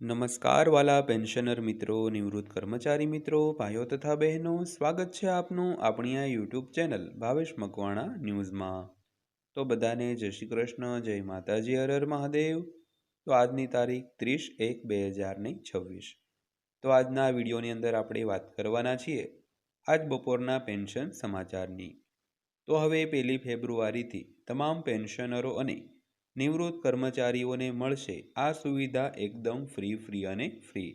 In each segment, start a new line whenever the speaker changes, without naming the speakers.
નમસ્કાર વાલા પેન્શનર મિત્રો, નિવૃત્ત કર્મચારી મિત્રો, ભાઈઓ તથા બહેનો, સ્વાગત છે આપનું આપણી આ યુટ્યુબ ચેનલ ભાવેશ મકવાણા ન્યૂઝમાં। તો બધાને જય શ્રી કૃષ્ણ, જય માતાજી, હર હર મહાદેવ। તો આજની તારીખ 30/1/2026। તો આજના વિડીયોની અંદર આપણે વાત કરવાના છીએ આજ બપોરના પેન્શન સમાચારની। તો હવે 1 ફેબ્રુઆરીથી તમામ પેન્શનરો અને નિવૃત્ત કર્મચારીઓને મળશે આ સુવિધા એકદમ ફ્રી અને ફ્રી।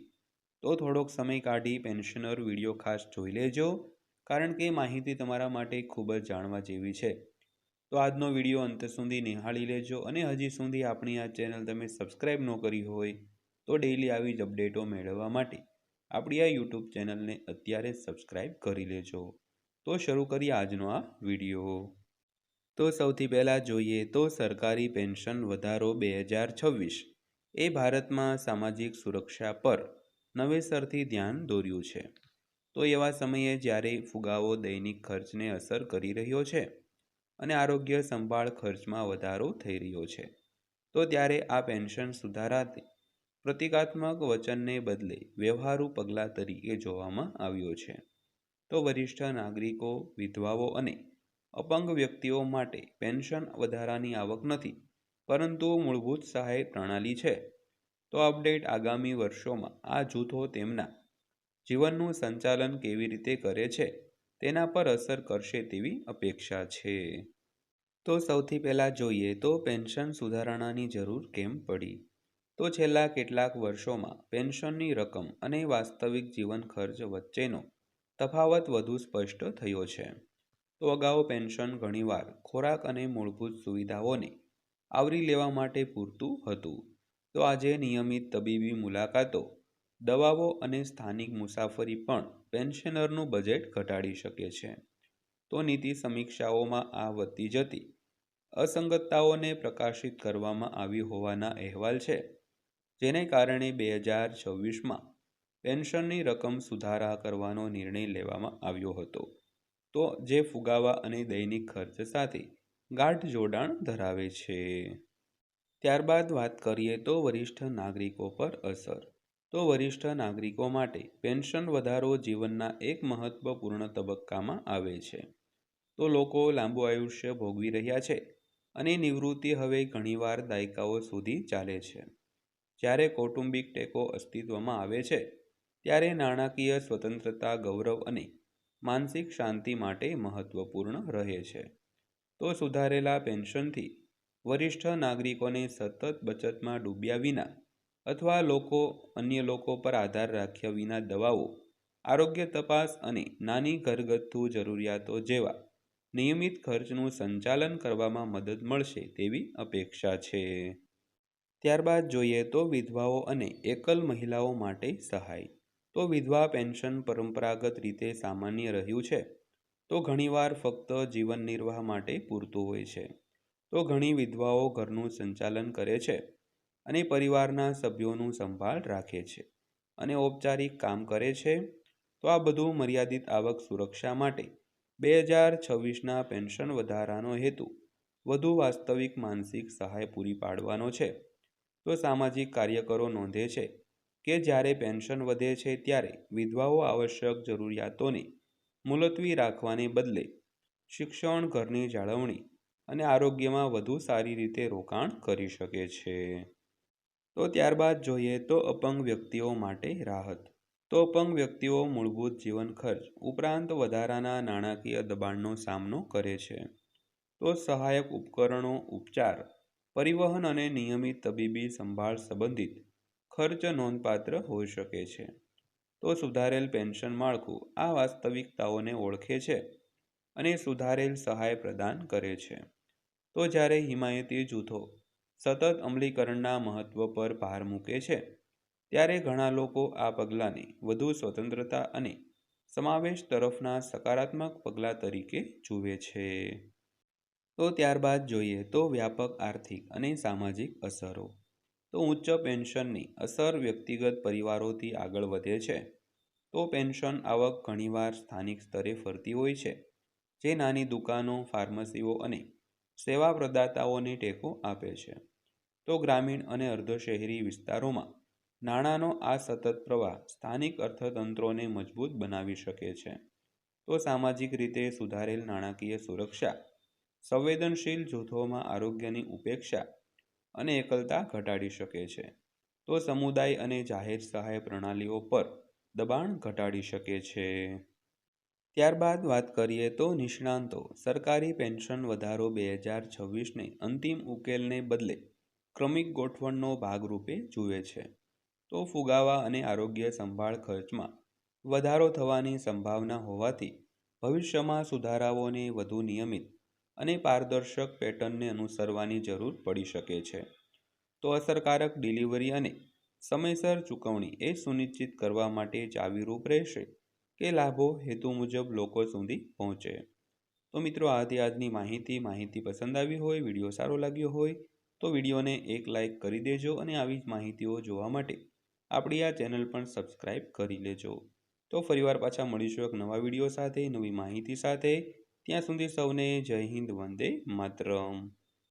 તો થોડોક સમય કાઢી પેન્શનર વિડીયો ખાસ જોઈ લેજો, કારણ કે માહિતી તમારા માટે ખૂબ જ જાણવા જેવી છે। તો આજનો વિડીયો અંત સુધી નિહાળી લેજો અને હજી સુધી આપણી આ ચેનલ તમે સબસ્ક્રાઈબ ન કરી હોય તો ડેઈલી આવી જ અપડેટો મેળવવા માટે આપણી આ યુટ્યુબ ચેનલને અત્યારે સબસ્ક્રાઈબ કરી લેજો। તો શરૂ કરીએ આજનો આ વિડીયો। તો સૌથી પહેલાં જોઈએ તો સરકારી પેન્શન વધારો 2026 એ ભારતમાં સામાજિક સુરક્ષા પર નવેસરથી ધ્યાન દોર્યું છે। તો એવા સમયે જ્યારે ફુગાવો દૈનિક ખર્ચને અસર કરી રહ્યો છે અને આરોગ્ય સંભાળ ખર્ચમાં વધારો થઈ રહ્યો છે, તો ત્યારે આ પેન્શન સુધારાથી પ્રતિકાત્મક વચનને બદલે વ્યવહારુ પગલાં તરીકે જોવામાં આવ્યો છે। તો વરિષ્ઠ નાગરિકો, વિધવાઓ અને અપંગ વ્યક્તિઓ માટે પેન્શન વધારાની આવક નથી, પરંતુ મૂળભૂત સહાય પ્રણાલી છે। તો અપડેટ આગામી વર્ષોમાં આ જૂથો તેમના જીવનનું સંચાલન કેવી રીતે કરે છે તેના પર અસર કરશે તેવી અપેક્ષા છે। તો સૌથી પહેલાં જોઈએ તો પેન્શન સુધારણાની જરૂર કેમ પડી। તો છેલ્લા કેટલાક વર્ષોમાં પેન્શનની રકમ અને વાસ્તવિક જીવન ખર્ચ વચ્ચેનો તફાવત વધુ સ્પષ્ટ થયો છે। તો અગાઉ પેન્શન ઘણીવાર ખોરાક અને મૂળભૂત સુવિધાઓને આવરી લેવા માટે પૂરતું હતું। તો આજે નિયમિત તબીબી મુલાકાતો, દવાઓ અને સ્થાનિક મુસાફરી પણ પેન્શનરનું બજેટ ઘટાડી શકે છે। તો નીતિ સમીક્ષાઓમાં આ વધતી જતી અસંગતતાઓને પ્રકાશિત કરવામાં આવી હોવાના અહેવાલ છે, જેને કારણે 2026માં પેન્શનની રકમ સુધારા કરવાનો નિર્ણય લેવામાં આવ્યો હતો, તો જે ફુગાવા અને દૈનિક ખર્ચ સાથે ગાઢ જોડાણ ધરાવે છે। ત્યારબાદ વાત કરીએ તો વરિષ્ઠ નાગરિકો પર અસર। તો વરિષ્ઠ નાગરિકો માટે પેન્શન વધારો જીવનના એક મહત્વપૂર્ણ તબક્કામાં આવે છે। તો લોકો લાંબુ આયુષ્ય ભોગવી રહ્યા છે અને નિવૃત્તિ હવે ઘણીવાર દાયકાઓ સુધી ચાલે છે। જ્યારે કૌટુંબિક ટેકો અસ્તિત્વમાં આવે છે, ત્યારે નાણાકીય સ્વતંત્રતા ગૌરવ અને માનસિક શાંતિ માટે મહત્વપૂર્ણ રહે છે। તો સુધારેલા પેન્શનથી વરિષ્ઠ નાગરિકોને સતત બચતમાં ડૂબ્યા વિના અથવા અન્ય લોકો પર આધાર રાખ્યા વિના દવાઓ, આરોગ્ય તપાસ અને નાની ઘરગથ્થુ જરૂરિયાતો જેવા નિયમિત ખર્ચનું સંચાલન કરવામાં મદદ મળશે તેવી અપેક્ષા છે। ત્યારબાદ જોઈએ તો વિધવાઓ અને એકલ મહિલાઓ માટે સહાય। તો વિધવા પેન્શન પરંપરાગત રીતે સામાન્ય રહ્યું છે, તો ઘણીવાર ફક્ત જીવન નિર્વાહ માટે પૂરતું હોય છે। તો ઘણી વિધવાઓ ઘરનું સંચાલન કરે છે અને પરિવારના સભ્યોનું સંભાળ રાખે છે અને ઔપચારિક કામ કરે છે। તો આ બધું મર્યાદિત આવક સુરક્ષા માટે 2026ના પેન્શન વધારાનો હેતુ વધુ વાસ્તવિક માનસિક સહાય પૂરી પાડવાનો છે। તો સામાજિક કાર્યકરો નોંધે છે કે જ્યારે પેન્શન વધે છે ત્યારે વિધવાઓ આવશ્યક જરૂરિયાતોને મુલતવી રાખવાને બદલે શિક્ષણ, ઘરની જાળવણી અને આરોગ્યમાં વધુ સારી રીતે રોકાણ કરી શકે છે। તો ત્યારબાદ જોઈએ તો અપંગ વ્યક્તિઓ માટે રાહત। તો અપંગ વ્યક્તિઓ મૂળભૂત જીવન ખર્ચ ઉપરાંત વધારાના નાણાકીય દબાણનો સામનો કરે છે। તો સહાયક ઉપકરણો, ઉપચાર, પરિવહન અને નિયમિત તબીબી સંભાળ સંબંધિત ખર્ચ નોંધપાત્ર હોઈ શકે છે। તો સુધારેલ પેન્શન માળખું આ વાસ્તવિકતાઓને ઓળખે છે અને સુધારેલ સહાય પ્રદાન કરે છે। તો જ્યારે હિમાયતી જૂથો સતત અમલીકરણના મહત્વ પર ભાર મૂકે છે, ત્યારે ઘણા લોકો આ પગલાંને વધુ સ્વતંત્રતા અને સમાવેશ તરફના સકારાત્મક પગલાં તરીકે જુએ છે। તો ત્યારબાદ જોઈએ તો વ્યાપક આર્થિક અને સામાજિક અસરો। તો ઉચ્ચ પેન્શનની અસર વ્યક્તિગત પરિવારોથી આગળ વધે છે। તો પેન્શન આવક ઘણીવાર સ્થાનિક સ્તરે ફરતી હોય છે, જે નાની દુકાનો, ફાર્મસીઓ અને સેવા પ્રદાતાઓને ટેકો આપે છે। તો ગ્રામીણ અને અર્ધ શહેરી વિસ્તારોમાં નાણાંનો આ સતત પ્રવાહ સ્થાનિક અર્થતંત્રોને મજબૂત બનાવી શકે છે. તો સામાજિક રીતે સુધારેલ નાણાકીય સુરક્ષા સંવેદનશીલ જૂથોમાં આરોગ્યની ઉપેક્ષા અને એકલતા ઘટાડી શકે છે. તો સમુદાય અને જાહેર સહાય પ્રણાલીઓ પર દબાણ ઘટાડી શકે છે. ત્યારબાદ વાત કરીએ તો નિષ્ણાંતો સરકારી પેન્શન વધારો 2026ને અંતિમ ઉકેલને બદલે ક્રમિક ગોઠવણનો ભાગરૂપે જુએ છે. તો ફુગાવા અને આરોગ્ય સંભાળ ખર્ચમાં વધારો થવાની સંભાવના હોવાથી ભવિષ્યમાં સુધારાઓને વધુ નિયમિત અને પારદર્શક પેટર્નને અનુસરવાની જરૂર પડી શકે છે. તો અસરકારક ડિલિવરી અને સમયસર ચૂકવણી એ સુનિશ્ચિત કરવા માટે ચાવીરૂપ રહેશે કે લાભો હેતુ મુજબ લોકો સુધી પહોંચે. તો મિત્રો, આ હતી આજની માહિતી પસંદ આવી હોય, વિડીયો સારો લાગ્યો હોય તો વિડીયોને એક લાઇક કરી દેજો અને આવી જ માહિતીઓ જોવા માટે આપણી આ ચેનલ પણ સબસ્ક્રાઈબ કરી લેજો. તો ફરીવાર પાછા મળીશું એક નવા વિડીયો સાથે, નવી માહિતી સાથે. ત્યાં સુધી સૌને જય હિન્દ, વંદે માતરમ.